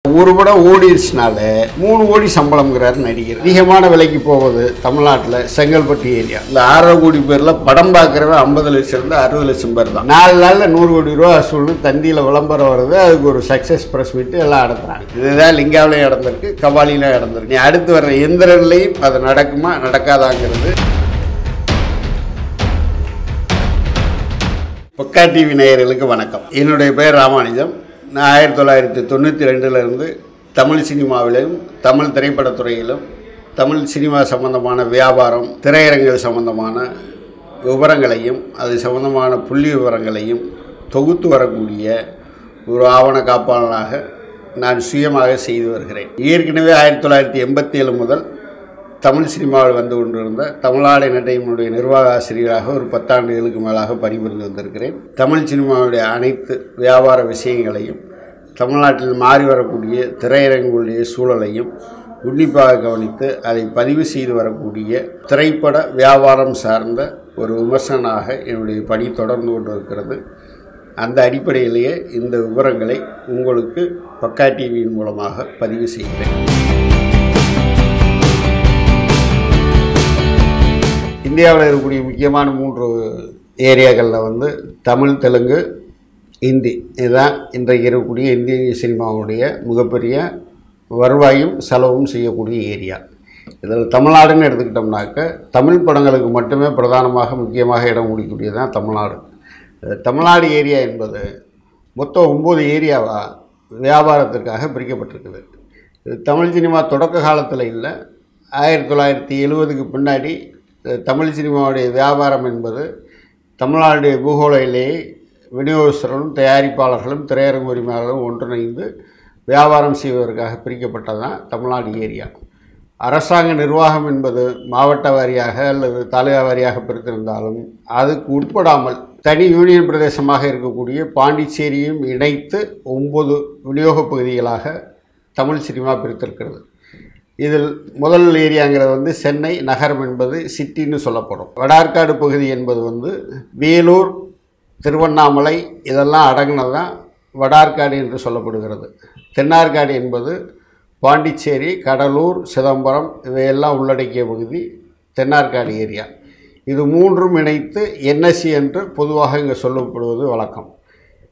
ஒரு படம் ஓடிடுச்சுனால 3 கோடி சம்பளம்ங்கிறார் நடிகர். அதிகமான விலைக்கு போவது தமிழ்நாட்டில் செங்கல்பட்டு ஏரியா. இந்த 6.5 கோடி பேரில் படம் பார்க்குறவன் 50 லட்சம் 60 லட்சம் பேர் தான். 4 நாளில் 100 கோடி ரூபா வசூல்னு தந்தியில் விளம்பரம் வருது. அதுக்கு ஒரு சக்ஸஸ் ப்ரெஸ் மீட்டு எல்லாம் நடத்துறாங்க. இதுதான் லிங்காவிலையும் நடந்திருக்கு, கபாலிலையும் நடந்திருக்கு. நீ அடுத்து வர்ற எந்திரன்லையும் அது நடக்குமா நடக்காதாங்கிறது. பக்கா டிவி நேயர்களுக்கு வணக்கம். என்னுடைய பெயர் ராமானுஜம். நான் 1992 தமிழ் சினிமாவிலும் தமிழ் திரைப்படத்துறையிலும் தமிழ் சினிமா சம்பந்தமான வியாபாரம், திரையரங்குகள் சம்பந்தமான விவரங்களையும் அது சம்பந்தமான புள்ளி விவரங்களையும் தொகுத்து வரக்கூடிய ஒரு ஆவண காப்பாளனாக நான் சுயமாக செய்து வருகிறேன். ஏற்கனவே 1987 முதல் தமிழ் சினிமாவில் வந்து கொண்டிருந்த தமிழ்நாடு என்டர்டெயின்மென்ட் நிர்வாக ஆசிரியராக ஒரு 10 ஆண்டுகளுக்கு மேலாக பணிபுரிந்து வந்திருக்கிறேன். தமிழ் சினிமாவுடைய அனைத்து வியாபார விஷயங்களையும், தமிழ்நாட்டில் மாறி வரக்கூடிய திரையரங்குகளுடைய சூழலையும் உன்னிப்பாக கவனித்து அதை பதிவு செய்து வரக்கூடிய திரைப்பட வியாபாரம் சார்ந்த ஒரு விமர்சனாக என்னுடைய பணி தொடர்ந்து கொண்டிருக்கிறது. அந்த அடிப்படையிலேயே இந்த விவரங்களை உங்களுக்கு பக்கா டிவியின் மூலமாக பதிவு செய்கிறேன். இந்தியாவில் இருக்கக்கூடிய முக்கியமான 3 ஏரியாக்களில் வந்து தமிழ், தெலுங்கு, ஹிந்தி இதுதான் இன்றைக்கு இருக்கக்கூடிய இந்திய சினிமாவுடைய மிகப்பெரிய வருவாயும் செலவும் செய்யக்கூடிய ஏரியா. இதில் தமிழ்நாடுன்னு எடுத்துக்கிட்டோம்னாக்க தமிழ் படங்களுக்கு மட்டுமே பிரதானமாக முக்கியமாக இடம் முடிக்கக்கூடியது தான் தமிழ்நாடு. தமிழ்நாடு ஏரியா என்பது மொத்தம் 9 ஏரியாவாக வியாபாரத்திற்காக பிரிக்கப்பட்டிருக்குது. இது தமிழ் சினிமா தொடக்க காலத்தில் இல்லை, 1970க்கு பின்னாடி தமிழ் சினிமாவுடைய வியாபாரம் என்பது தமிழ்நாடுடைய பூகோள எல்லையை விநியோகஸ்தர்களும் தயாரிப்பாளர்களும் திரையரங்கு உரிமையாளர்களும் ஒன்றிணைந்து வியாபாரம் செய்வதற்காக பிரிக்கப்பட்டது தான் தமிழ்நாடு ஏரியா. அரசாங்க நிர்வாகம் என்பது மாவட்ட வாரியாக அல்லது தாலுகா வாரியாக பிரித்திருந்தாலும் அதுக்கு உட்படாமல் தனி யூனியன் பிரதேசமாக இருக்கக்கூடிய பாண்டிச்சேரியும் இணைத்து 9 விநியோக பகுதிகளாக தமிழ் சினிமா பிரித்திருக்கிறது. இதில் முதல் ஏரியாங்கிறது வந்து சென்னை நகரம் என்பது சிட்டின்னு சொல்லப்படும். வடார்காடு பகுதி என்பது வந்து வேலூர், திருவண்ணாமலை இதெல்லாம் அடங்கினது தான் வடார்காடு என்று சொல்லப்படுகிறது. தென்னார்காடு என்பது பாண்டிச்சேரி, கடலூர், சிதம்பரம் இவையெல்லாம் உள்ளடக்கிய பகுதி தென்னார்காடு ஏரியா. இது 3ம் இணைத்து என்எஸ்சி என்று பொதுவாக இங்கே சொல்லப்படுவது வழக்கம்.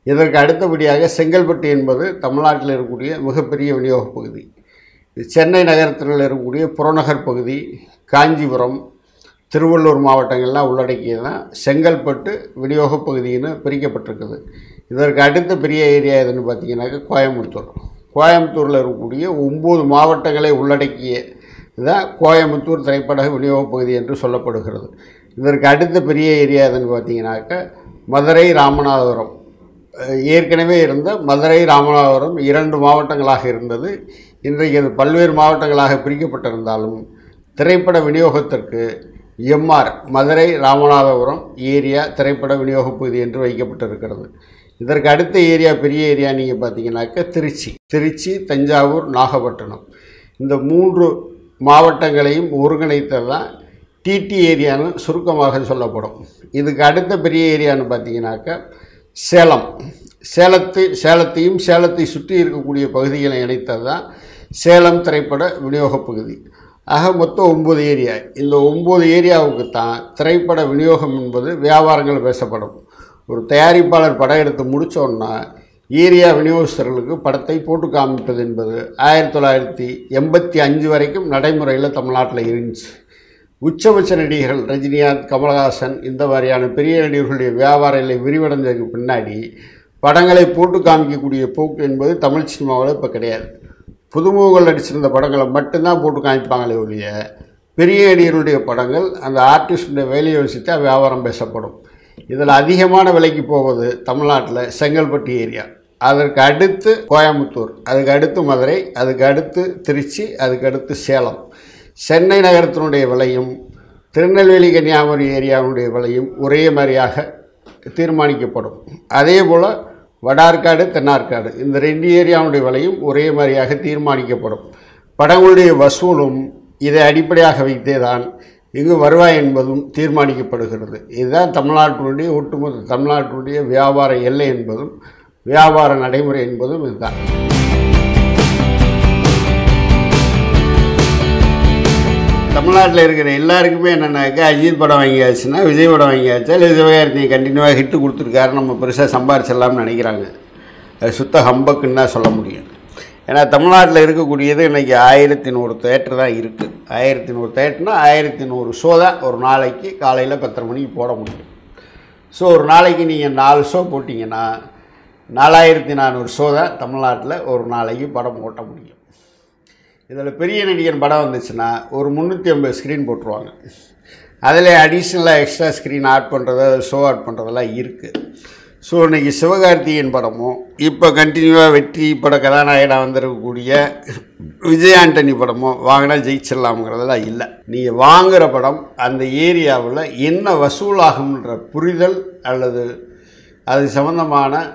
இதற்கு அடுத்தபடியாக செங்கல்பட்டு என்பது தமிழ்நாட்டில் இருக்கக்கூடிய மிகப்பெரிய விநியோக பகுதி. சென்னை நகரத்தில் இருக்கக்கூடிய புறநகர் பகுதி, காஞ்சிபுரம், திருவள்ளூர் மாவட்டங்கள்லாம் உள்ளடக்கியது தான் செங்கல்பட்டு விநியோக பகுதின்னு பிரிக்கப்பட்டிருக்குது. இதற்கு அடுத்த பெரிய ஏரியா எதுன்னு பார்த்தீங்கன்னாக்க கோயம்புத்தூர். கோயம்புத்தூரில் இருக்கக்கூடிய 9 மாவட்டங்களை உள்ளடக்கிய தான் கோயம்புத்தூர் திரைப்பட விநியோக பகுதி என்று சொல்லப்படுகிறது. இதற்கு அடுத்த பெரிய ஏரியா எதுன்னு பார்த்தீங்கன்னாக்க மதுரை, ராமநாதபுரம். ஏற்கனவே இருந்த மதுரை, ராமநாதபுரம் 2 மாவட்டங்களாக இருந்தது. இன்றைக்கு அது பல்வேறு மாவட்டங்களாக பிரிக்கப்பட்டிருந்தாலும் திரைப்பட விநியோகத்திற்கு எம்ஆர் மதுரை ராமநாதபுரம் ஏரியா திரைப்பட விநியோக பகுதி என்று வைக்கப்பட்டிருக்கிறது. இதற்கு அடுத்த ஏரியா பெரிய ஏரியா நீங்கள் பார்த்தீங்கன்னாக்க திருச்சி, தஞ்சாவூர், நாகப்பட்டினம் இந்த 3 மாவட்டங்களையும் ஒருங்கிணைத்தது தான் டிடி ஏரியான்னு சுருக்கமாக சொல்லப்படும். இதுக்கு அடுத்த பெரிய ஏரியான்னு பார்த்தீங்கன்னாக்க சேலத்தையும் சேலத்தை சுற்றி இருக்கக்கூடிய பகுதிகளை இணைத்தது தான் சேலம் திரைப்பட விநியோக பகுதி. ஆக மொத்தம் 9 ஏரியா. இந்த 9 ஏரியாவுக்கு தான் திரைப்பட விநியோகம் என்பது வியாபாரங்கள் பேசப்படும். ஒரு தயாரிப்பாளர் படம் எடுத்து முடித்தோன்னா ஏரியா விநியோகஸ்தர்களுக்கு படத்தை போட்டு காமிப்பது என்பது 1985 வரைக்கும் நடைமுறையில் தமிழ்நாட்டில் இருந்துச்சு. உச்சபட்ச நடிகர்கள் ரஜினிகாந்த், கமலஹாசன் இந்த மாதிரியான பெரிய நடிகர்களுடைய வியாபார எல்லை விரிவடைந்ததுக்கு பின்னாடி படங்களை போட்டு காமிக்கக்கூடிய போக்கு என்பது தமிழ் சினிமாவில் இப்போ கிடையாது. புதுமுகங்கள் நடிச்சிருந்த படங்களை மட்டும்தான் போட்டு காமிப்பாங்களே ஒழிய பெரிய நடிகர்களுடைய படங்கள் அந்த ஆர்டிஸ்டுடைய வேலையை வச்சுட்டு வியாபாரம் பேசப்படும். இதில் அதிகமான விலைக்கு போவது தமிழ்நாட்டில் செங்கல்பட்டு ஏரியா, அதற்கு அடுத்து கோயம்புத்தூர், அதுக்கு அடுத்து மதுரை, அதுக்கு அடுத்து திருச்சி, அதுக்கு அடுத்து சேலம். சென்னை நகரத்தினுடைய விலையும் திருநெல்வேலி, கன்னியாகுமரி ஏரியாவுடைய விலையும் ஒரே மாதிரியாக தீர்மானிக்கப்படும். அதே போல் வடார்காடு, தென்னார்காடு இந்த 2 ஏரியாவுடைய விலையும் ஒரே மாதிரியாக தீர்மானிக்கப்படும். படங்களுடைய வசூலும் இதை அடிப்படையாக வைத்தே தான் இங்கு வருவாய் என்பதும் தீர்மானிக்கப்படுகிறது. இதுதான் தமிழ்நாட்டினுடைய ஒட்டுமொத்த தமிழ்நாட்டினுடைய வியாபார எல்லை என்பதும் வியாபார நடைமுறை என்பதும் இதுதான். தமிழ்நாட்டில் இருக்கிற எல்லாருக்குமே என்னென்னாக்கா அஜித் படம் வாங்கியாச்சுன்னா விஜய் படம் வாங்கியாச்சா இல்லை சிவகார்த்திகேயன் கண்டினியூவாக ஹிட்டு கொடுத்துருக்காரு, நம்ம பெருசாக சம்பாரிச்சிடலாம்னு நினைக்கிறாங்க. அது சுத்த ஹம்பக்குன்னு தான் சொல்ல முடியும். ஏன்னா தமிழ்நாட்டில் இருக்கக்கூடியது இன்றைக்கி 1100 தேட்டர் தான் இருக்குது. 1100 தேட்டர்னா 1100 ஷோ தான் ஒரு நாளைக்கு காலையில் 10:30 மணிக்கு போட முடியும். ஸோ ஒரு நாளைக்கு நீங்கள் 4 ஷோ போட்டிங்கன்னா 4400 ஷோ தான் தமிழ்நாட்டில் ஒரு நாளைக்கு படம் ஓட்ட முடியும். இதில் பெரிய நடிகன் படம் வந்துச்சுன்னா ஒரு 350 ஸ்க்ரீன் போட்டுருவாங்க. அதில் அடிஷ்னலாக எக்ஸ்ட்ரா ஸ்க்ரீன் ஆட் பண்ணுறது, ஷோ ஆட் பண்ணுறதெல்லாம் இருக்குது. ஸோ இன்றைக்கி சிவகார்த்திகேயன் படமும் இப்போ கண்டினியூவாக வெற்றி பட கதாநாயகனாக வந்திருக்கக்கூடிய விஜய் ஆண்டனி படமும் வாங்கினா ஜெயிச்சிடலாம்ங்கிறதெல்லாம் இல்லை. நீங்கள் வாங்குகிற படம் அந்த ஏரியாவில் என்ன வசூலாகும்ன்ற புரிதல் அல்லது அது சம்பந்தமான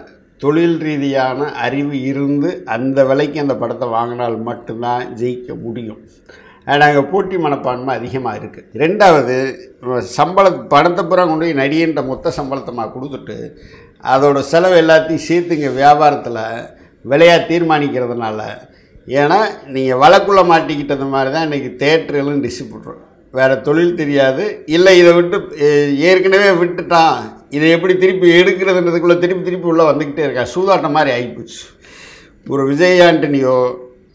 தொழில் ரீதியான அறிவு இருந்து அந்த விலைக்கு அந்த படத்தை வாங்கினால் மட்டும்தான் ஜெயிக்க முடியும். நாங்கள் போட்டி மனப்பான்மை அதிகமாக இருக்குது. ரெண்டாவது, படத்தை பூரா கொண்டு போய் நடிகன்ற மொத்த சம்பளத்தை கொடுத்துட்டு அதோட செலவு எல்லாத்தையும் சேர்த்துங்க வியாபாரத்தில் விலையாக தீர்மானிக்கிறதுனால. ஏன்னா நீங்கள் வழக்குள்ளே மாட்டிக்கிட்டது மாதிரி தான் இன்றைக்கி தேட்டர்களும் டிஸ்ட்ரிபியூட்டர். வேறு தொழில் தெரியாது, இல்லை இதை விட்டு ஏற்கனவே விட்டுட்டான், இதை எப்படி திருப்பி எடுக்கிறதுன்றதுக்குள்ளே திருப்பி உள்ளே வந்துக்கிட்டே இருக்கா. சூதாட்டம் மாதிரி ஆகிப்போச்சு. ஒரு விஜய் ஆண்டனியோ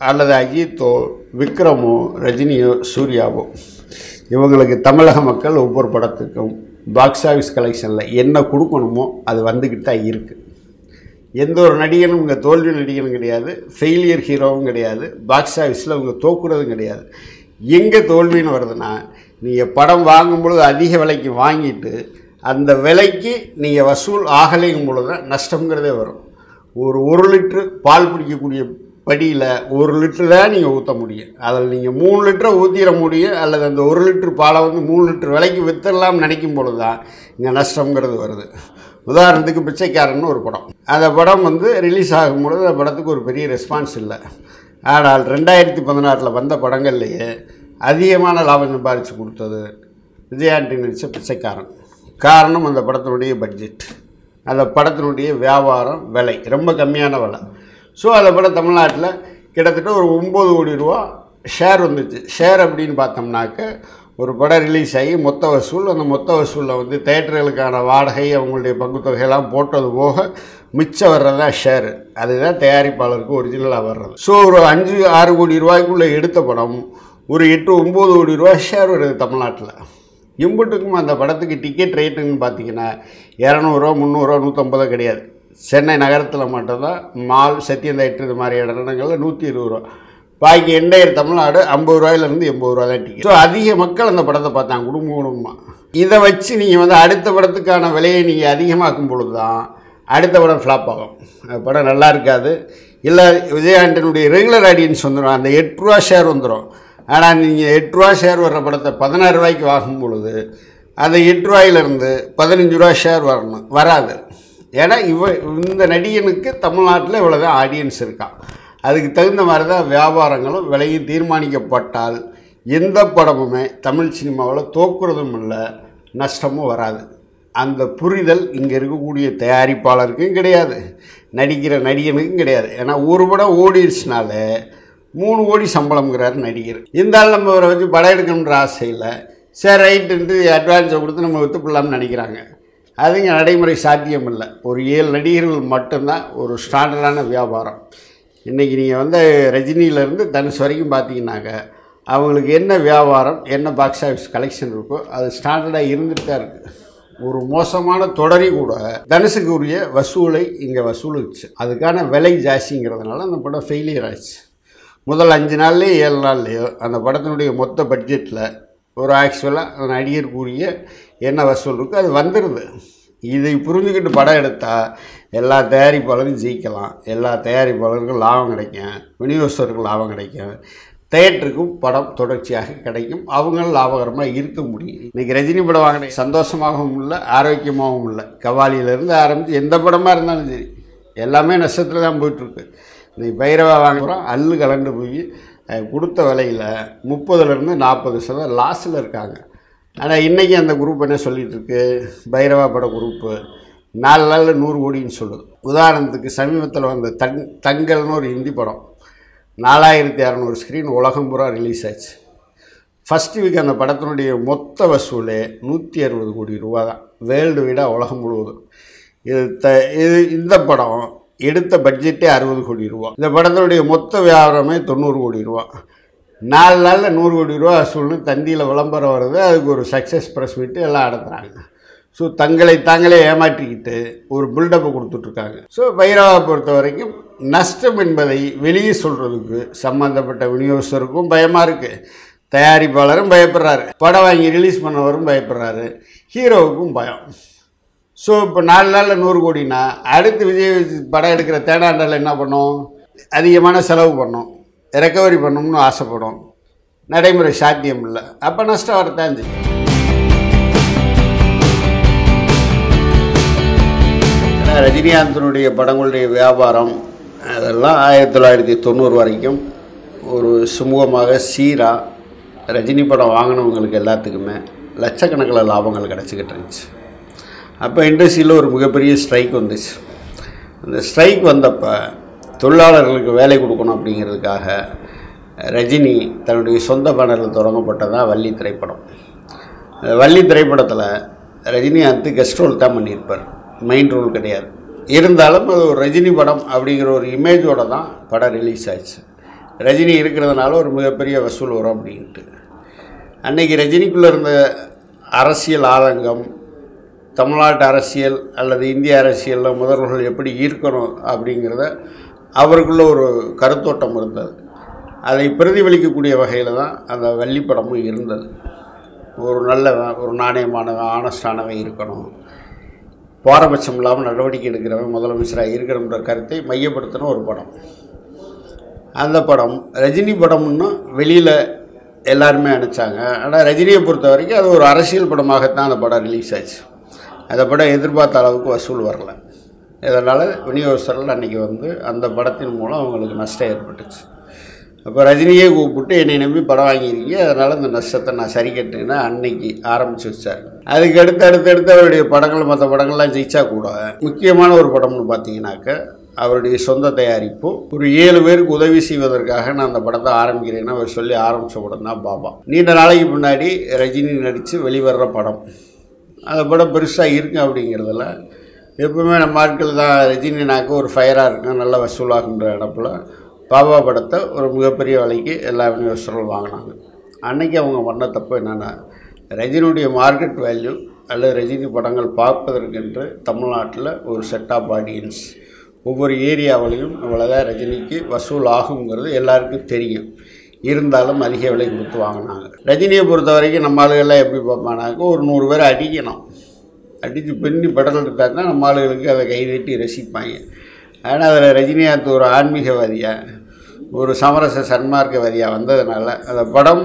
அல்லது அஜித்தோ விக்ரமோ ரஜினியோ சூர்யாவோ இவங்களுக்கு தமிழக மக்கள் ஒவ்வொரு படத்துக்கும் பாக்ஸ் ஆஃபீஸ் கலெக்ஷனில் என்ன கொடுக்கணுமோ அது வந்துக்கிட்டு தான் இருக்குது. எந்த ஒரு நடிகனும் இங்கே தோல்வி நடிகனும் கிடையாது, ஃபெயிலியர் ஹீரோவும் கிடையாது, பாக்ஸ் ஆஃபீஸில் இவங்க தோக்குறதும் கிடையாது. எங்கே தோல்வின்னு வருதுன்னா, நீங்கள் படம் வாங்கும்பொழுது அதிக விலைக்கு வாங்கிட்டு அந்த விலைக்கு நீங்கள் வசூல் ஆகலைங்கும் பொழுது தான் நஷ்டங்கிறதே வரும். ஒரு லிட்ரு பால் பிடிக்கக்கூடிய படியில் 1 லிட்ரு தான் நீங்கள் ஊற்ற முடியும். அதில் நீங்கள் 3 லிட்டரை ஊற்றிட முடியும். அல்லது அந்த 1 லிட்ரு பாலை 3 லிட்ரு விலைக்கு விற்றுடலாம்னு நினைக்கும் பொழுது தான் இங்கே நஷ்டங்கிறது வருது. உதாரணத்துக்கு பிச்சைக்காரன்னு ஒரு படம், அந்த படம் ரிலீஸ் ஆகும்பொழுது அந்த படத்துக்கு ஒரு பெரிய ரெஸ்பான்ஸ் இல்லை. ஆனால் 2016 வந்த படங்கள்லேயே அதிகமான லாபம் சம்பாதிச்சு கொடுத்தது விஜய் ஆண்டனி நடித்த பிச்சைக்காரன். காரணம் அந்த படத்தினுடைய பட்ஜெட், அந்த படத்தினுடைய வியாபாரம், விலை ரொம்ப கம்மியான விலை. ஸோ அந்த படம் தமிழ்நாட்டில் கிட்டத்தட்ட ஒரு 9 கோடி ரூபா ஷேர் வந்துச்சு. ஷேர் அப்படின்னு பார்த்தோம்னாக்க ஒரு படம் ரிலீஸ் ஆகி மொத்த வசூல், அந்த மொத்த வசூலில் தேட்டர்களுக்கான வாடகை அவங்களுடைய பங்கு தொகையெல்லாம் போட்டது போக மிச்சம் வர்றது தான் ஷேரு. அதுதான் தயாரிப்பாளருக்கு ஒரிஜினலாக வர்றது. ஸோ ஒரு 5-6 கோடி ரூபாய்க்குள்ளே எடுத்த படம் ஒரு 8-9 கோடி ரூபா ஷேர் வருது தமிழ்நாட்டில். இம்புட்டுக்கும் அந்த படத்துக்கு டிக்கெட் ரேட்டுன்னு பார்த்தீங்கன்னா 200 300 150 கிடையாது. சென்னை நகரத்தில் மட்டும்தான் மால், சத்யம் தேட்டர் இது மாதிரி இடங்களில் 120 ரூபா. பாக்கி எண்டையர் தமிழ்நாடு 50 ரூபாயிலேருந்து 80 ரூபா தான் டிக்கெட். ஸோ அதிக மக்கள் அந்த படத்தை பார்த்தாங்க குடும்பமாக. இதை வச்சு நீங்கள் அடுத்த படத்துக்கான விலையை நீங்கள் அதிகமாக்கும் பொழுது தான் அடுத்த படம் ஃப்ளாப் ஆகும். படம் நல்லா இருக்காது. இல்லை விஜய் ஆண்டனுடைய ரெகுலர் ஆடியன்ஸ் வந்துடும், அந்த 8 ரூபா ஷேர் வந்துடும். ஆனால் நீங்கள் 8 ரூபா ஷேர் வர்ற படத்தை 16 ரூபாய்க்கு வாங்கும் பொழுது அந்த 8 ரூபாயிலேருந்து 15 ரூபா ஷேர் வராது. ஏன்னா இந்த நடிகனுக்கு தமிழ்நாட்டில் இவ்வளோதான் ஆடியன்ஸ் இருக்கான். அதுக்கு தகுந்த மாதிரி தான் வியாபாரங்களும் விலையும் தீர்மானிக்கப்பட்டால் எந்த படமுமே தமிழ் சினிமாவில் தோக்குறதும் இல்லை, நஷ்டமும் வராது. அந்த புரிதல் இங்கே இருக்கக்கூடிய தயாரிப்பாளருக்கும் கிடையாது, நடிக்கிற நடிகனுக்கும் கிடையாது. ஏன்னா ஒரு படம் ஓடிடுச்சுனால 3 கோடி சம்பளம்ங்கிறார் நடிகர். இருந்தாலும் நம்ம அவரை வச்சு படம் எடுக்கணுன்ற ஆசையில் சரி ரைட்டுன்ட்டு அட்வான்ஸை கொடுத்து நம்ம விற்றுப்பிடலாம்னு நினைக்கிறாங்க. அதுங்க நடைமுறை சாத்தியம் இல்லை. ஒரு 7 நடிகர்கள் மட்டும்தான் ஒரு ஸ்டாண்டர்டான வியாபாரம். இன்றைக்கி நீங்கள் ரஜினியிலேருந்து தனுஷ் வரைக்கும் பார்த்தீங்கன்னாக்க அவங்களுக்கு என்ன வியாபாரம், என்ன பாக்ஸ் ஆஃபீஸ் கலெக்ஷன் இருக்கோ அது ஸ்டாண்டர்டாக இருந்துட்டு தான் இருக்குது. ஒரு மோசமான தொடரி கூட தனுஷுக்கு உரிய வசூலை இங்கே வசூலிச்சு. அதுக்கான விலை ஜாஸ்திங்கிறதுனால அந்த படம் ஃபெயிலியர் ஆச்சு. முதல் 5 நாள்லேயோ 7 நாள்லேயோ அந்த படத்தினுடைய மொத்த பட்ஜெட்டில் ஒரு ஆக்சுவலாக அந்த நடிகருக்குரிய என்ன வசூல் இருக்கோ அது வந்துடுது. இதை புரிஞ்சுக்கிட்டு படம் எடுத்தால் எல்லா தயாரிப்பாளரும் ஜெயிக்கலாம், எல்லா தயாரிப்பாளருக்கும் லாபம் கிடைக்கும், விநியோகஸ்தருக்கும் லாபம் கிடைக்கும், தேட்டருக்கும் படம் தொடர்ச்சியாக கிடைக்கும், அவங்களும் லாபகரமாக இருக்க முடியும். இன்றைக்கி ரஜினி படம் வாங்கின சந்தோஷமாகவும் இல்லை, ஆரோக்கியமாகவும் இல்லை. கவாலியிலேருந்து ஆரம்பித்து எந்த படமாக இருந்தாலும் சரி எல்லாமே நஷ்டத்தில் தான் போயிட்டுருக்கு. இன்றைக்கி பைரவா வாங்குகிறோம், அல்லு கலண்டு போய் கொடுத்த விலையில் 30-40% லாஸில் இருக்காங்க. ஆனால் இன்றைக்கி அந்த குரூப் என்ன சொல்லிகிட்ருக்கு, பைரவா பட குரூப்பு 4 நாளில் 100 கோடின்னு சொல்லுது. உதாரணத்துக்கு சமீபத்தில் வந்த தங்கல்னு ஒரு ஹிந்தி படம் 4600 ஸ்க்ரீன் உலகம் பூரா ரிலீஸ் ஆச்சு. ஃபஸ்ட் வீக் அந்த படத்தினுடைய மொத்த வசூலே 160 கோடி ரூபா தான், வேர்ல்டு வைடாக உலகம் முழுவதும். இது இந்த படம் எடுத்த பட்ஜெட்டே 60 கோடி ரூபா. இந்த படத்தினுடைய மொத்த வியாபாரமே 90 கோடி ரூபா. 4 நாளில் 100 கோடி ரூபா வசூல்னு தந்தியில் விளம்பரம் வருது. அதுக்கு ஒரு சக்ஸஸ் ப்ரெஸ் மீட்டு எல்லாம் நடத்துகிறாங்க. ஸோ தங்களை தாங்களே ஏமாற்றிக்கிட்டு ஒரு பில்டப்பை கொடுத்துட்ருக்காங்க. ஸோ பைரவா பொறுத்த வரைக்கும் நஷ்டம் என்பதை வெளியே சொல்கிறதுக்கு சம்மந்தப்பட்ட விநியோகஸ்தருக்கும் பயமாக இருக்குது, தயாரிப்பாளரும் பயப்படுறாரு, படம் வாங்கி ரிலீஸ் பண்ணவரும் பயப்படுறாரு, ஹீரோவுக்கும் பயம். ஸோ இப்போ 4 நாளில் 100 கோடினா அடுத்து விஜய் படம் எடுக்கிற தேடாண்டல் என்ன பண்ணும்? அதிகமான செலவு பண்ணும், ரெக்கவரி பண்ணணும்னு ஆசைப்படும், நடைமுறை சாத்தியம் இல்லை. அப்போ நஷ்டம் வரத்தான் செய்யும். ரஜினிகாந்தனுடைய படங்களுடைய வியாபாரம் அதெல்லாம் 1990 வரைக்கும் ஒரு சுமூகமாக சீராக ரஜினி படம் வாங்கினவங்களுக்கு எல்லாத்துக்குமே லட்சக்கணக்கில் லாபங்கள் கிடச்சிக்கிட்டு இருந்துச்சு. அப்போ இண்டஸ்ட்ரியில் ஒரு மிகப்பெரிய ஸ்ட்ரைக் வந்துச்சு. அந்த ஸ்ட்ரைக் வந்தப்போ தொழிலாளர்களுக்கு வேலை கொடுக்கணும் அப்படிங்கிறதுக்காக ரஜினி தன்னுடைய சொந்த பேனரில் தொடங்கப்பட்டதான் வள்ளி திரைப்படம். வள்ளி திரைப்படத்தில் ரஜினிகாந்த் கெஸ்ட் ரோல் தான் பண்ணியிருப்பார், மெயின் ரோல் கிடையாது. இருந்தாலும் அது ஒரு ரஜினி படம் அப்படிங்கிற ஒரு இமேஜோடு தான் படம் ரிலீஸ் ஆச்சு. ரஜினி இருக்கிறதுனால ஒரு மிகப்பெரிய வசூல் வரும் அப்படின்ட்டு. அன்றைக்கி ரஜினிக்குள்ளே இருந்த அரசியல் ஆதங்கம், தமிழ்நாட்டு அரசியல் அல்லது இந்திய அரசியலில் முதல்வர்கள் எப்படி ஈர்க்கணும் அப்படிங்கிறத அவருக்குள்ள ஒரு கருத்தோட்டம் இருந்தது. அதை பிரதிபலிக்கக்கூடிய வகையில் தான் அந்த வள்ளி படமும் இருந்தது. ஒரு நல்ல ஒரு நாணயமானவன், ஆனஸ்டானவன் இருக்கணும், பாரபட்சம் இல்லாமல் நடவடிக்கை எடுக்கிறவன் முதலமைச்சராக இருக்கணுன்ற கருத்தை மையப்படுத்தின ஒரு படம். அந்த படம் ரஜினி படம்னு வெளியில் எல்லாருமே நினச்சாங்க. ஆனால் ரஜினியை பொறுத்த வரைக்கும் அது ஒரு அரசியல் படமாகத்தான் அந்த படம் ரிலீஸ் ஆச்சு. அந்த படம் எதிர்பார்த்த அளவுக்கு வசூல் வரல. இதனால் விநியோகஸ்தர்கள் அன்றைக்கி அந்த படத்தின் மூலம் அவங்களுக்கு நஷ்டம் ஏற்பட்டுச்சு. அப்போ ரஜினியே கூப்பிட்டு என்னை நம்பி படம் வாங்கியிருக்கீங்க, அதனால் இந்த நஷ்டத்தை நான் சரி கட்டுன்னு அன்னைக்கு ஆரம்பித்து வச்சார். அதுக்கு அடுத்து அவருடைய படங்கள் மற்ற படங்கள்லாம் ஜெயிச்சா கூட முக்கியமான ஒரு படம்னு பார்த்தீங்கன்னாக்க அவருடைய சொந்த தயாரிப்பு ஒரு 7 பேருக்கு உதவி செய்வதற்காக நான் அந்த படத்தை ஆரம்பிக்கிறேன்னு அவர் சொல்லி ஆரம்பித்த படம் தான் பாபா. நீண்ட நாளைக்கு முன்னாடி ரஜினி நடித்து வெளிவர்ற படம். அந்த படம் பெருசாக இருக்குது அப்படிங்கிறதுல எப்பவுமே நம்ம ஆட்கள் தான் ரஜினினாக்க ஒரு ஃபயராக இருக்கும், நல்ல வசூலாகுன்ற இடத்துல பாபா படத்தை ஒரு மிகப்பெரிய விலைக்கு எல்லா விநியோகஸ்தர்களும் வாங்கினாங்க. அன்றைக்கி அவங்க பண்ண தப்பு என்னென்னா, ரஜினியுடைய மார்க்கெட் வேல்யூ அல்லது ரஜினி படங்கள் பார்ப்பதற்கென்று தமிழ்நாட்டில் ஒரு செட் ஆஃப் ஆடியன்ஸ் ஒவ்வொரு ஏரியாவிலையும் இவ்வளோதான் ரஜினிக்கு வசூல் ஆகுங்கிறது எல்லாருக்கும் தெரியும். இருந்தாலும் அதிக விலை கொடுத்து வாங்கினாங்க. ரஜினியை பொறுத்த வரைக்கும் நம்ம ஆளுகள்லாம் எப்படி பார்ப்பானாக்க, ஒரு 100 பேரை அடிக்கணும், அடித்து பெண்ணி படத்தில் எடுத்தாங்கன்னா நம்ம ஆளுகளுக்கு அதை கைதட்டி ரசிப்பாங்க. ஆனால் அதில் ரஜினிகாந்த் ஒரு ஆன்மீகவாதியாக, ஒரு சமரச சன்மார்க்கவாதியாக வந்ததுனால அந்த படம்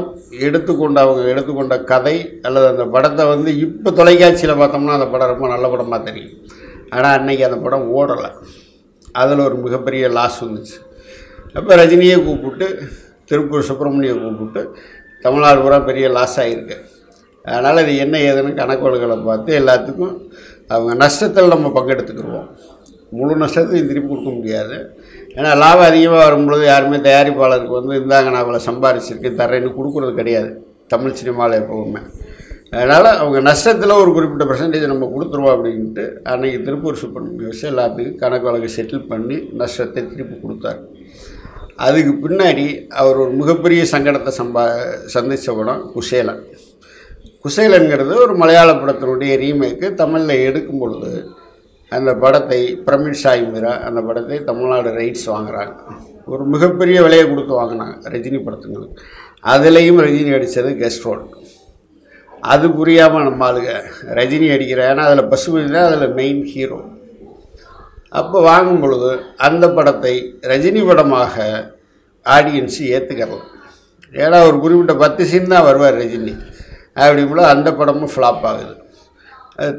அவங்க எடுத்துக்கொண்ட கதை அல்லது அந்த படத்தை இப்போ தொலைக்காட்சியில் பார்த்தோம்னா அந்த படம் ரொம்ப நல்ல படமாக தெரியும். ஆனால் அன்றைக்கி அந்த படம் ஓடலை. அதில் ஒரு மிகப்பெரிய லாஸ் வந்துச்சு. அப்போ ரஜினியை கூப்பிட்டு, திருப்பூர் சுப்பிரமணியை கூப்பிட்டு தமிழ்நாடு பூரா பெரிய லாஸ் ஆகிருக்கு. அதனால் இது என்ன ஏதுன்னு கணக்குகளை பார்த்து எல்லாத்துக்கும் அவங்க நஷ்டத்தில் நம்ம பங்கெடுத்துக்கிடுவோம். முழு நஷ்டத்தையும் திருப்பி கொடுக்க முடியாது. ஏன்னா லாபம் அதிகமாக வரும்பொழுது யாருமே தயாரிப்பாளருக்கு இருந்தாங்க நான் இவ்வளோ சம்பாரிச்சிருக்கேன் தர்றேன்னு கொடுக்குறது கிடையாது தமிழ் சினிமாவில் எப்போவுமே. அதனால் அவங்க நஷ்டத்தில் ஒரு குறிப்பிட்ட பர்சன்டேஜ் நம்ம கொடுத்துருவோம் அப்படின்ட்டு அன்றைக்கி திருப்பூர் சுப்பிரமணிய வச்சு எல்லாத்துக்கும் கணக்கு வழக்கு செட்டில் பண்ணி நஷ்டத்தை திருப்பி கொடுத்தார். அதுக்கு பின்னாடி அவர் ஒரு மிகப்பெரிய சங்கடத்தை சந்தித்த படம் குசேலன். குசேலன்கிறது ஒரு மலையாள படத்தினுடைய ரீமேக்கு தமிழில் எடுக்கும் பொழுது அந்த படத்தை பிரமிட் சாய் மீரா அந்த படத்தை தமிழ்நாடு ரைட்ஸ் வாங்குகிறாங்க. ஒரு மிகப்பெரிய விலையை கொடுத்து வாங்கினாங்க ரஜினி படத்துங்களுக்கு. அதுலேயும் ரஜினி அடித்தது கெஸ்ட் ரோல். அது புரியாமல் நம்ம ஆளுங்க ரஜினி அடிக்கிற, ஏன்னா அதில் பசுபதி தான் அதில் மெயின் ஹீரோ. அப்போ வாங்கும் பொழுது அந்த படத்தை ரஜினி படமாக ஆடியன்ஸு ஏற்றுக்கலாம். ஏன்னா ஒரு குறிப்பிட்ட 10 சீன் தான் வருவார் ரஜினி. அப்படிங்கும்போது அந்த படமும் ஃப்ளாப் ஆகுது.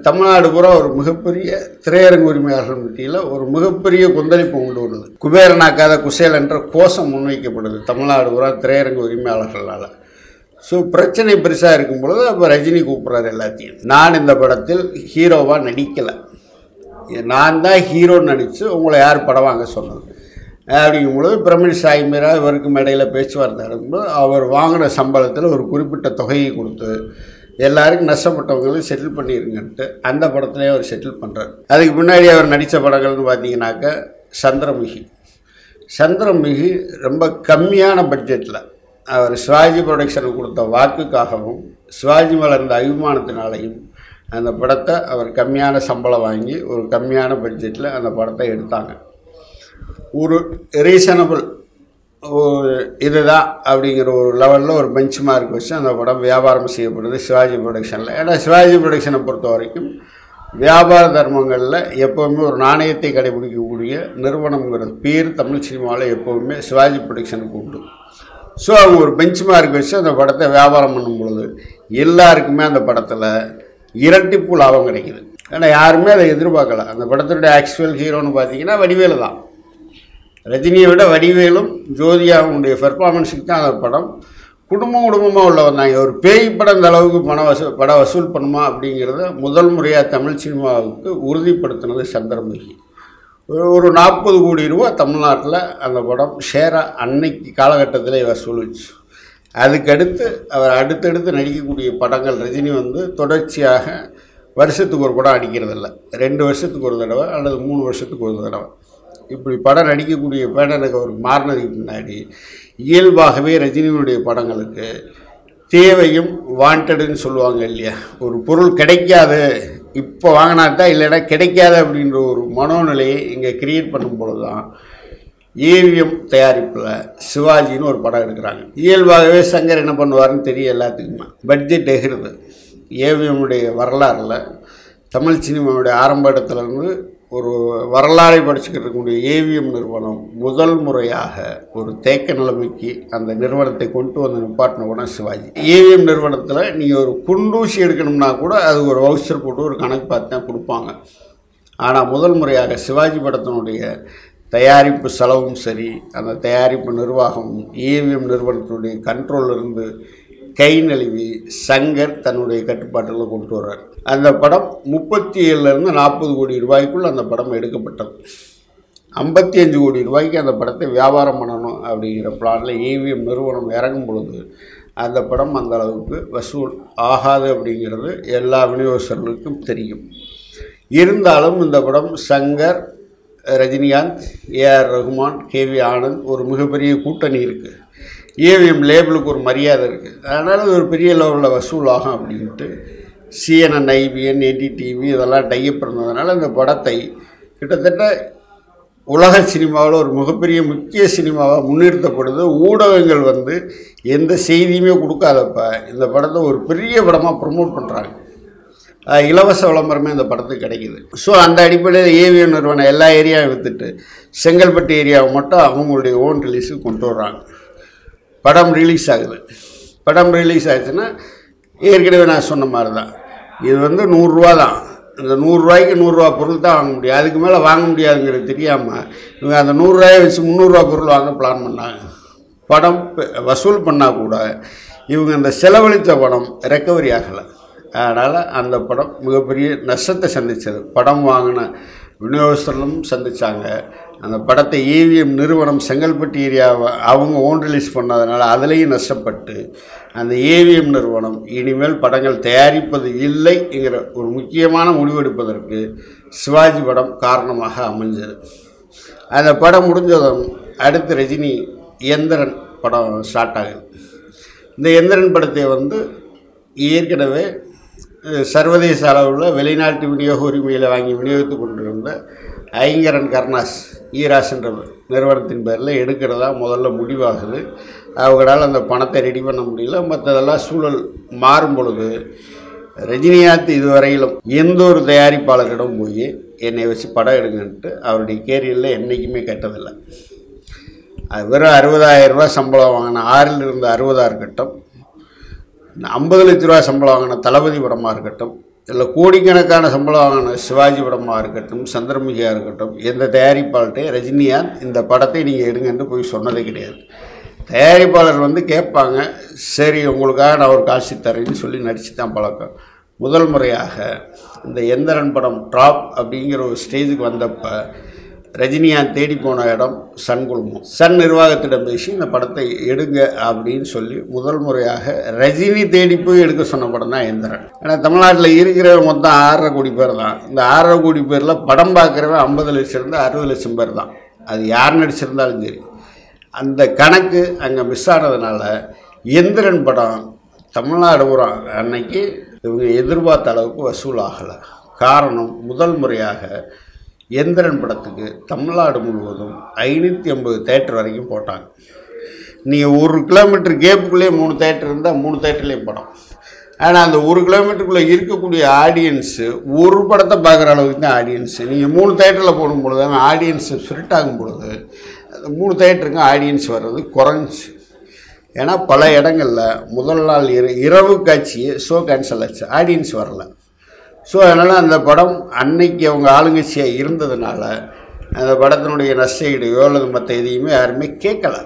தமிழ்நாடு பூரா ஒரு மிகப்பெரிய திரையரங்கு உரிமையாளர்கள் மத்தியில் ஒரு மிகப்பெரிய கொந்தளிப்பு கொண்டு வருது. குபேரனாக்காத குசேல் என்ற கோஷம் முன்வைக்கப்படுது தமிழ்நாடு பூரா திரையரங்கு உரிமையாளர்களால். ஸோ பிரச்சனை பெருசாக இருக்கும் பொழுது அப்போ ரஜினி கூப்பிட்றாரு எல்லாத்தையும். நான் இந்த படத்தில் ஹீரோவாக நடிக்கலை, நான் தான் ஹீரோன்னு நடித்து உங்களை யார் படம் வாங்க சொன்னது, அப்படிங்கும்பொழுது பிரமிழ் சாய் மீரா இவருக்கும் இடையில் பேச்சுவார்த்தை நடக்கும்போது அவர் வாங்கின சம்பளத்தில் ஒரு குறிப்பிட்ட தொகையை கொடுத்து எல்லாருக்கும் நஷ்டப்பட்டவங்களும் செட்டில் பண்ணியிருங்கன்ட்டு அந்த படத்துலேயே அவர் செட்டில் பண்ணுறார். அதுக்கு முன்னாடி அவர் நடித்த படங்கள்னு பார்த்தீங்கன்னாக்கா சந்திரமுகி ரொம்ப கம்மியான பட்ஜெட்டில் அவர் சிவாஜி ப்ரொடக்ஷனுக்கு கொடுத்த வாக்குக்காகவும் சிவாஜி மேலே இருந்த அபிமானத்தினாலையும் அந்த படத்தை அவர் கம்மியான சம்பளம் வாங்கி ஒரு கம்மியான பட்ஜெட்டில் அந்த படத்தை எடுத்தாங்க. ஒரு ரீசனபிள் இதுதான் அப்படிங்கிற ஒரு லெவலில் ஒரு பெஞ்ச் மார்க் வச்சு அந்த படம் வியாபாரம் செய்யப்படுது சிவாஜி ப்ரொடக்ஷனில். ஏன்னா சிவாஜி ப்ரொடக்ஷனை பொறுத்த வரைக்கும் வியாபார தர்மங்களில் எப்போவுமே ஒரு நாணயத்தை கடைபிடிக்கக்கூடிய நிறுவனங்கிறது பேர் தமிழ் சினிமாவில் எப்போவுமே சிவாஜி ப்ரொடக்ஷனுக்கு உண்டு. ஸோ அவங்க ஒரு பெஞ்ச் மார்க் வச்சு அந்த படத்தை வியாபாரம் பண்ணும் பொழுது எல்லாருக்குமே அந்த படத்தில் இரட்டிப்பு லாபம் கிடைக்கிது. ஏன்னா யாருமே அதை எதிர்பார்க்கல. அந்த படத்தினுடைய ஆக்சுவல் ஹீரோன்னு பார்த்தீங்கன்னா வடிவேலு தான். ரஜினியை விட வடிவேலும் ஜோதியாவுடைய பெர்ஃபார்மன்ஸுக்கு தான் அந்த படம் குடும்பமாக உள்ள வந்தாங்க. ஒரு பேய் படம் இந்த அளவுக்கு படம் வசூல் பண்ணுமா அப்படிங்கிறத முதல் முறையாக தமிழ் சினிமாவுக்கு உறுதிப்படுத்தினது சந்திரமுகி. ஒரு 40 கோடி ரூபா தமிழ்நாட்டில் அந்த படம் ஷேராக அன்னைக்கு காலகட்டத்திலே வசூலிச்சு. அதுக்கடுத்து அவர் அடுத்தடுத்து நடிக்கக்கூடிய படங்கள் ரஜினி தொடர்ச்சியாக வருஷத்துக்கு ஒரு படம் அடிக்கிறதில்ல, 2 வருஷத்துக்கு ஒரு தடவை அல்லது 3 வருஷத்துக்கு ஒரு தடவை இப்படி படம் நடிக்கக்கூடிய பேட்டனுக்கு அவருக்கு மாறினதுக்கு முன்னாடி இயல்பாகவே ரஜினியுடைய படங்களுக்கு தேவையும் வாண்டடுன்னு சொல்லுவாங்க இல்லையா, ஒரு பொருள் கிடைக்காது இப்போ வாங்கினாத்தான் இல்லைன்னா கிடைக்காது அப்படின்ற ஒரு மனோநிலையை இங்கே கிரியேட் பண்ணும்பொழுது தான் ஏவிஎம் தயாரிப்பில் சிவாஜின்னு ஒரு படம் எடுக்கிறாங்க. இயல்பாகவே சங்கர் என்ன பண்ணுவார்னு தெரியும் எல்லாத்துக்குமே. பட்ஜெட் எகிறது. ஏவிஎம்முடைய வரலாறில் தமிழ் சினிமாவுடைய ஆரம்ப இடத்துலேருந்து ஒரு வரலாறை படிச்சுக்கிட்டு இருக்கக்கூடிய ஏவிஎம் நிறுவனம் முதல் முறையாக ஒரு தேக்க நிலைமைக்கு அந்த நிறுவனத்தை கொண்டு வந்து நிப்பாட்டின கூட சிவாஜி. ஏவிஎம் நிறுவனத்தில் நீங்கள் ஒரு குண்டூசி எடுக்கணும்னா கூட அது ஒரு வவுச்சர் போட்டு ஒரு கணக்கு பார்த்து தான் கொடுப்பாங்க. ஆனால் முதல் முறையாக சிவாஜி படத்தினுடைய தயாரிப்பு செலவும் சரி, அந்த தயாரிப்பு நிர்வாகமும் ஏவிஎம் நிறுவனத்தினுடைய கண்ட்ரோலிருந்து கை நழுவி சங்கர் தன்னுடைய கட்டுப்பாட்டில் கொண்டு வர்றார். அந்த படம் 37லேருந்து 40 கோடி ரூபாய்க்குள் அந்த படம் எடுக்கப்பட்டது. 55 கோடி ரூபாய்க்கு அந்த படத்தை வியாபாரம் பண்ணணும் அப்படிங்கிற பிளானில் ஏவிஎம் நிறுவனம் இறங்கும் பொழுது அந்த படம் அந்த அளவுக்கு வசூல் ஆகாது அப்படிங்கிறது எல்லா விநியோகஸ்தர்களுக்கும் தெரியும். இருந்தாலும் இந்த படம் சங்கர், ரஜினிகாந்த், ஏஆர் ரகுமான், கேவி ஆனந்த் ஒரு மிகப்பெரிய கூட்டணி இருக்குது. ஏவிஎம் லேபிளுக்கு ஒரு மரியாதை இருக்குது. அதனால் அது ஒரு பெரிய லெவலில் வசூல் ஆகும் அப்படின்ட்டு CNN, IBN, NDTV இதெல்லாம் டைப் இருந்ததுனால இந்த படத்தை கிட்டத்தட்ட உலக சினிமாவில் ஒரு மிகப்பெரிய முக்கிய சினிமாவாக முன்னிறுத்தப்படுது. ஊடகங்கள் எந்த செய்தியுமே கொடுக்காதப்ப இந்த படத்தை ஒரு பெரிய படமாக ப்ரமோட் பண்ணுறாங்க. இலவச விளம்பரமே இந்த படத்துக்கு கிடைக்கிது. ஸோ அந்த அடிப்படையில் ஏவிஎம் நிறுவனம் எல்லா ஏரியாவும் விற்றுட்டு செங்கல்பட்டு ஏரியாவை மட்டும் அவங்களுடைய ஓன் ரிலீஸுக்கு கொண்டு வர்றாங்க. படம் ரிலீஸ் ஆகுது. படம் ரிலீஸ் ஆச்சுன்னா ஏற்கனவே நான் சொன்ன மாதிரி தான் இது 100 ரூபா தான். இந்த 100 ரூபாய்க்கு 100 ரூபா பொருள் தான் வாங்க முடியும். அதுக்கு மேலே வாங்க முடியாதுங்கிறது தெரியாமல் இவங்க அந்த 100 ரூபாயை வச்சு 300 ரூபா பொருள் வாங்க பிளான் பண்ணாங்க. படம் வசூல் பண்ணால் கூட இவங்க அந்த செலவழித்த படம் ரெக்கவரி ஆகலை. அதனால் அந்த படம் மிகப்பெரிய நஷ்டத்தை சந்தித்தது. படம் வாங்கின விநியோகஸ்தர்களும் சந்தித்தாங்க. அந்த படத்தை ஏவிஎம் நிறுவனம் செங்கல்பட்டு ஏரியாவை அவங்க ஓன் ரிலீஸ் பண்ணதுனால அதுலேயும் நஷ்டப்பட்டு அந்த ஏவிஎம் நிறுவனம் இனிமேல் படங்கள் தயாரிப்பது இல்லைங்கிற ஒரு முக்கியமான முடிவெடுப்பதற்கு சிவாஜி படம் காரணமாக அமைஞ்சது. அந்த படம் முடிஞ்சதும் அடுத்து ரஜினி எந்திரன் படம் ஸ்டார்ட் ஆகுது. இந்த எந்திரன் படத்தை ஏற்கனவே சர்வதேச அளவில் வெளிநாட்டு விநியோக உரிமையில் வாங்கி விநியோகித்து கொண்டிருந்த ஐங்கரன் கருணாஸ் ஈராஸ் என்ற நிறுவனத்தின் பேரில் எடுக்கிறதா முதல்ல முடிவாகுது. அவங்களால் அந்த பணத்தை ரெடி பண்ண முடியல. மற்றதெல்லாம் சூழல் மாறும் பொழுது ரஜினிகாந்த் இதுவரையிலும் எந்த ஒரு தயாரிப்பாளரிடம் போய் என்னை வச்சு படம் எடுங்கன்ட்டு அவருடைய கேரியரில் என்றைக்குமே கேட்டதில்லை. அது வெறும் 60,000 ரூபா சம்பளம் வாங்கின 6ல் இருந்து 60 இருக்கட்டும், 50 லட்ச ரூபா சம்பளம் வாங்கின தளபதி படமாக இருக்கட்டும், இல்லை கோடிக்கணக்கான சம்பளம் வாங்கின சிவாஜி படமாக இருக்கட்டும், சந்திரமுகியாக இருக்கட்டும், எந்த தயாரிப்பாளர்கிட்டே ரஜினிகாந்த் இந்த படத்தை நீங்கள் எடுங்கன்னு போய் சொன்னதே கிடையாது. தயாரிப்பாளர் கேட்பாங்க, சரி உங்களுக்காக நான் ஒரு காட்சி தரேன்னு சொல்லி நடித்து தான் பழக்கம். முதல் முறையாக இந்த எந்திரன் படம் ட்ராப் அப்படிங்கிற ஒரு ஸ்டேஜுக்கு வந்தப்போ ரஜினிகாந்த் தேடி போன இடம் சன் குழுமம். சன் நிர்வாகத்திடம் பேசி இந்த படத்தை எடுங்க அப்படின்னு சொல்லி முதல் முறையாக ரஜினி தேடி போய் எடுக்க சொன்ன படம் தான் எந்திரன். ஏன்னா தமிழ்நாட்டில் இருக்கிற மொத்தம் 6.5 கோடி பேர் தான். இந்த 6.5 கோடி பேரில் படம் பார்க்குறவன் 50 லட்சம் 60 லட்சம் பேர் தான். அது யார் நடிச்சிருந்தாலும் சரி. அந்த கணக்கு அங்கே மிஸ் ஆனதுனால எந்திரன் படம் தமிழ்நாடு பூரா அன்னைக்கு இவங்க எதிர்பார்த்த அளவுக்கு வசூல் ஆகலை. காரணம், முதல் முறையாக எந்திரன் படத்துக்கு தமிழ்நாடு முழுவதும் 550 தேட்டர் வரைக்கும் போட்டாங்க. நீங்கள் 1 கிலோமீட்டர் கேப்புக்குள்ளேயே 3 தேட்டர் இருந்தால் 3 தேட்டர்லேயும் படம். ஆனால் அந்த 1 கிலோமீட்டருக்குள்ளே இருக்கக்கூடிய ஆடியன்ஸு ஒரு படத்தை பார்க்குற அளவுக்கு தான் ஆடியன்ஸு. நீங்கள் 3 தேட்டரில் போடும் பொழுது ஆடியன்ஸு ஸ்பிரிட் ஆகும் பொழுது அந்த 3 தேட்டருக்கும் ஆடியன்ஸ் வர்றது குறைஞ்சி. ஏன்னா பல இடங்களில் முதல் நாள் இரவு காட்சியே ஷோ கேன்சல் ஆச்சு, ஆடியன்ஸ் வரல. ஸோ அதனால் அந்த படம் அன்னைக்கு அவங்க ஆளுங்கட்சியாக இருந்ததுனால அந்த படத்தினுடைய நஷ்டஈடையோ அல்லது மற்ற எதையுமே யாருமே கேட்கலை.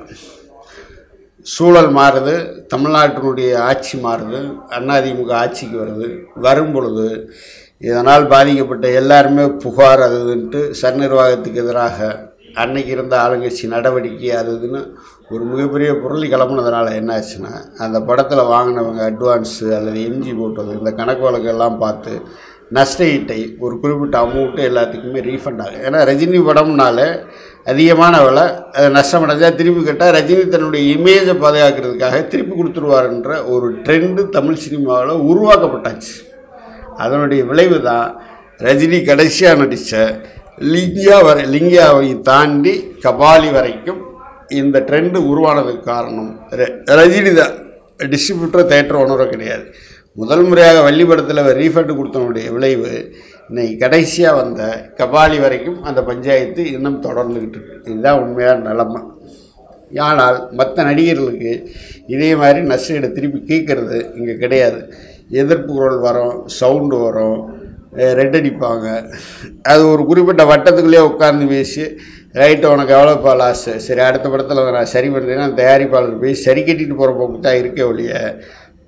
சூழல் மாறுது, தமிழ்நாட்டினுடைய ஆட்சி மாறுது, அதிமுக ஆட்சிக்கு வரும் பொழுது இதனால் பாதிக்கப்பட்ட எல்லாருமே புகார் அதுன்ட்டு சன் நிர்வாகத்துக்கு எதிராக அன்னைக்கு இருந்த ஆளுங்கட்சி நடவடிக்கை அதுன்னு ஒரு மிகப்பெரிய பொருளி கிளம்புனதுனால என்ன ஆச்சுன்னா, அந்த படத்தில் வாங்கினவங்க அட்வான்ஸு அல்லது எம்ஜி போட்டது இந்த கணக்கு வழக்கெல்லாம் பார்த்து நஷ்ட ஈட்டை ஒரு குறிப்பிட்ட அமௌண்ட்டு எல்லாத்துக்குமே ரீஃபண்ட் ஆகும். ஏன்னா ரஜினி படம்னால அதிகமான விலை, அதை நஷ்டமடைஞ்சால் திருப்பி கேட்டால் ரஜினி தன்னுடைய இமேஜை பாதுகாக்கிறதுக்காக திருப்பி கொடுத்துருவாருன்ற ஒரு ட்ரெண்டு தமிழ் சினிமாவில் உருவாக்கப்பட்டாச்சு. அதனுடைய விளைவு தான் ரஜினி கடைசியாக நடித்த லிங்கியாவை தாண்டி கபாலி வரைக்கும் இந்த ட்ரெண்டு உருவானதுக்கு காரணம் ரஜினி தான். டிஸ்ட்ரிபியூட்டர் தேட்டர் ஓனரோ கிடையாது. முதல் முறையாக வள்ளி படத்தில் ரீஃபண்ட் கொடுத்தனுடைய விளைவு இன்னைக்கு கடைசியாக வந்த கபாலி வரைக்கும் அந்த பஞ்சாயத்து இன்னும் தொடர்ந்துக்கிட்டு இருக்கு. இதுதான் உண்மையான நிலைமை. ஆனால் மற்ற நடிகர்களுக்கு இதே மாதிரி நஷ்டஈடு திருப்பி கேட்குறது இங்கே கிடையாது. எதிர்ப்பு குரல் வரும், சவுண்டு வரும், ரெட் அடிப்பாங்க. அது ஒரு குறிப்பிட்ட வட்டத்துக்குள்ளேயே உட்கார்ந்து பேசி ரைட்டு உனக்கு எவ்வளோப்பா லாஸு, சரி அடுத்த படத்தில் நான் சரி பண்ணுறேன்னா தயாரிப்பாளர் போய் சரி கட்டிட்டு போகிற போக்கு தான் இருக்க ஒழிய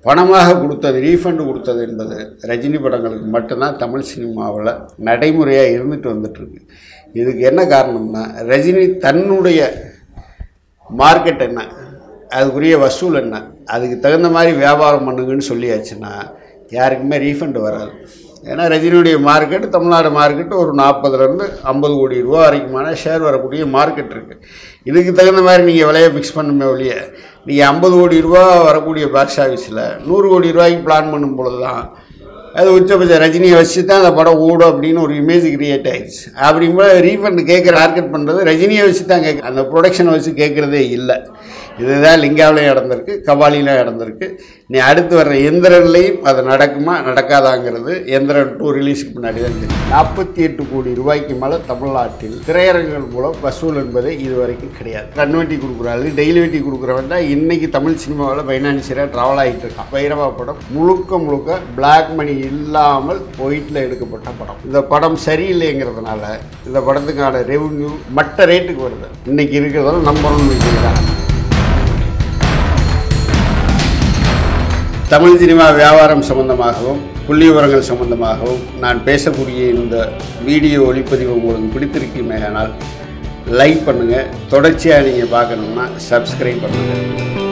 பணமாக கொடுத்தது, ரீஃபண்டு கொடுத்தது என்பது ரஜினி படங்களுக்கு மட்டும்தான் தமிழ் சினிமாவில் நடைமுறையாக இருந்துட்டு வந்துட்டுருக்கு. இதுக்கு என்ன காரணம்னா, ரஜினி தன்னுடைய மார்க்கெட் என்ன, அதுக்குரிய வசூல் என்ன, அதுக்கு தகுந்த மாதிரி வியாபாரம் பண்ணுங்கன்னு சொல்லியாச்சுன்னா யாருக்குமே ரீஃபண்டு வராது. ஏன்னா ரஜினியுடைய மார்க்கெட், தமிழ்நாடு மார்க்கெட்டு ஒரு 40 to 50 கோடி ரூபா வரைக்குமான ஷேர் வரக்கூடிய மார்க்கெட் இருக்குது. இதுக்கு தகுந்த மாதிரி நீங்கள் விலையை ஃபிக்ஸ் பண்ணுமே ஒழிய நீங்கள் 50 கோடி ரூபா வரக்கூடிய பாக்ஸ் ஆஃபீஸில் 100 கோடி ரூபாய்க்கு பிளான் பண்ணும் பொழுது தான் அது உச்சபட்ச ரஜினியை வச்சு தான் அந்த படம் ஓடும் அப்படின்னு ஒரு இமேஜ் கிரியேட் ஆகிடுச்சு. அப்படிங்கும்போது ரீஃபண்ட் கேட்குற மார்க்கெட் பண்ணுறது ரஜினியை வச்சு தான் கேட்க, அந்த ப்ரொடக்ஷனை வச்சு கேட்குறதே இல்லை. இதுதான் லிங்காவிலையும் நடந்திருக்கு, கபாலிலையும் நடந்திருக்கு. நீ அடுத்து வர்ற எந்திரன்லையும் அது நடக்குமா நடக்காதாங்கிறது எந்திரன் 2 ரிலீஸுக்கு முன்னாடி தான் தெரியும். 48 கோடி ரூபாய்க்கு மேலே தமிழ்நாட்டில் திரையரங்குகள் மூலம் வசூல் என்பது இது வரைக்கும் கிடையாது. கண் வெட்டி கொடுக்குறாரு, டெய்லி வெட்டி கொடுக்குறவன் தான் இன்றைக்கி தமிழ் சினிமாவில் ஃபைனான்சியராக ட்ராவல் ஆகிட்டு இருக்கான். பைரவா படம் முழுக்க பிளாக் மணி இல்லாமல் ஒயிட்டில் எடுக்கப்பட்ட படம். இந்த படம் சரியில்லைங்கிறதுனால இந்த படத்துக்கான ரெவன்யூ மற்ற ரேட்டுக்கு வருது. இன்றைக்கி இருக்கிறதால நம்பணும்னு வச்சுக்கிறாங்க. தமிழ் சினிமா வியாபாரம் சம்பந்தமாகவும் புள்ளி விவரங்கள் சம்பந்தமாகவும் நான் பேசக்கூடிய இந்த வீடியோ ஒளிப்பதிவு உங்களுக்கு பிடித்திருக்குமேயானால் லைக் பண்ணுங்கள். தொடர்ச்சியாக நீங்கள் பார்க்கணுன்னா சப்ஸ்கிரைப் பண்ணுங்கள்.